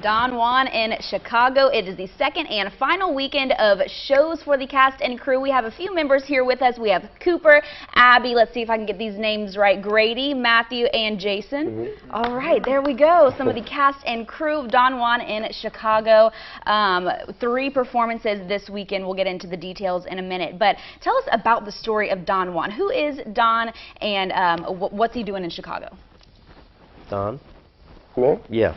Don Juan in Chicago. It is the second and final weekend of shows for the cast and crew. We have a few members here with us. We have Cooper, Abby, let's see if I can get these names right, Grady, Matthew, and Jason. All right, there we go. Some of the cast and crew of Don Juan in Chicago. 3 performances this weekend. We'll get into the details in a minute. But tell us about the story of Don Juan. Who is Don, and what's he doing in Chicago? Don? Me? Yeah.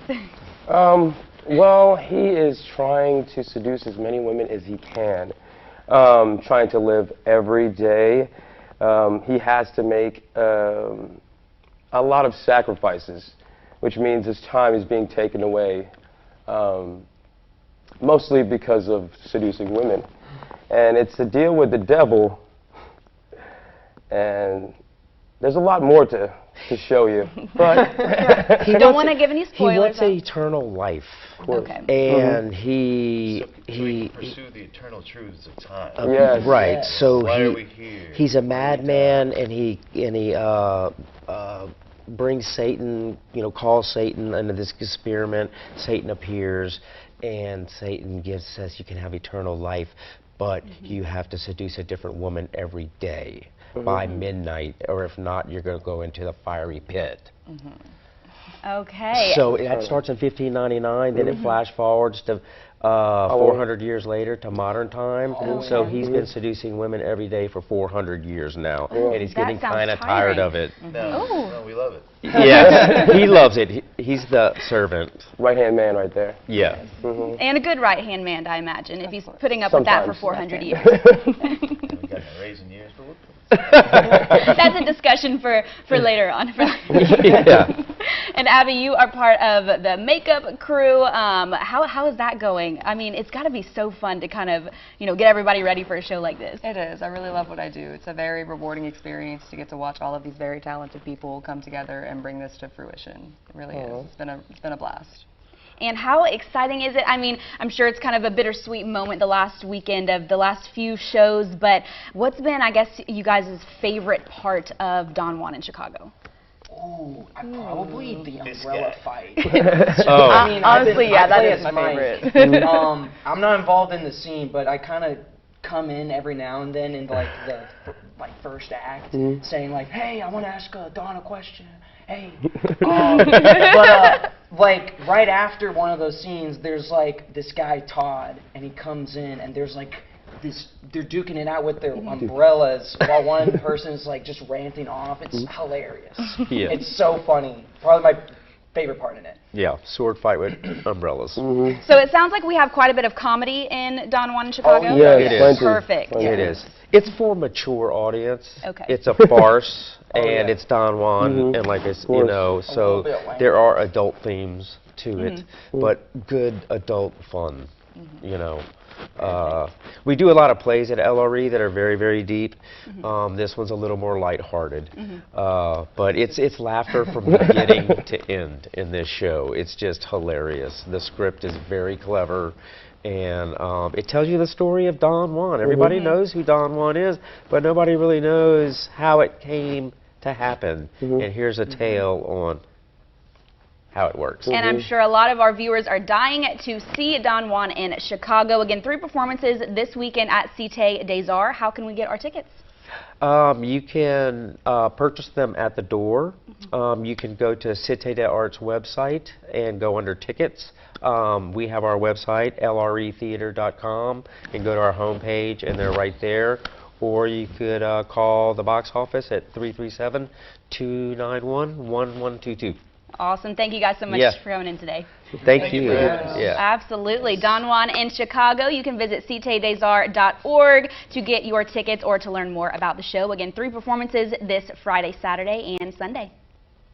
Well, he is trying to seduce as many women as he can, trying to live every day. He has to make a lot of sacrifices, which means his time is being taken away, mostly because of seducing women. And it's a deal with the devil, and there's a lot more to show you, but you don't want to give any spoilers. He wants eternal life. Okay. And he pursue the eternal truths of time. Yes. Right. Yes. So Why are we here? he's a madman, and he brings Satan, calls Satan into this experiment. Satan appears, and Satan says you can have eternal life, but you have to seduce a different woman every day by midnight, or if not, you're going to go into the fiery pit. Okay. So that starts in 1599, then it flash forwards to 400 years later to modern time. So he's been seducing women every day for 400 years now, and he's getting kind of tired of it. No, we love it. Yes, he loves it. He's the servant. Right-hand man right there. Yeah. And a good right-hand man, I imagine, if he's putting up with that for 400 years. We got raising years, but we're That's a discussion for later on. Yeah. And Abby, you are part of the makeup crew. How is that going? I mean, it's got to be so fun to kind of, get everybody ready for a show like this. It is. I really love what I do. It's a very rewarding experience to get to watch all of these very talented people come together and bring this to fruition. It really is. It's been a blast. And how exciting is it? I mean, I'm sure it's kind of a bittersweet moment the last weekend of the last few shows, but what's been, I guess, you guys' favorite part of Don Juan in Chicago? Ooh, probably the umbrella fight. I mean, honestly, yeah, that is my favorite. I'm not involved in the scene, but I kind of come in every now and then in like the first act, saying like, "Hey, I want to ask Don a question." Hey, but like right after one of those scenes, there's like this guy Todd, and he comes in, and there's like this. They're duking it out with their umbrellas while one person is like just ranting off. It's hilarious. Yeah. It's so funny. Probably my favorite part in it. Yeah, sword fight with umbrellas. So it sounds like we have quite a bit of comedy in Don Juan in Chicago. Oh, yeah, it is. Perfect. It is. It's for a mature audience. Okay. It's a farce, and it's Don Juan, and like it's, so there are adult themes to it, but good adult fun, We do a lot of plays at LRE that are very, very deep. This one's a little more lighthearted, but it's laughter from beginning to end in this show. It's just hilarious. The script is very clever, and it tells you the story of Don Juan. Everybody knows who Don Juan is, but nobody really knows how it came to happen. And here's a tale on how it works. And I'm sure a lot of our viewers are dying to see Don Juan in Chicago. Again, 3 performances this weekend at Cite Des Arts. How can we get our tickets? You can purchase them at the door. You can go to Cite Des Arts website and go under tickets. We have our website, lretheater.com, and go to our homepage, and they're right there. Or you could call the box office at 337-291-1122. Awesome. Thank you guys so much for coming in today. Thank you. Absolutely. Don Juan in Chicago. You can visit citedesarts.org to get your tickets or to learn more about the show. Again, 3 performances this Friday, Saturday, and Sunday.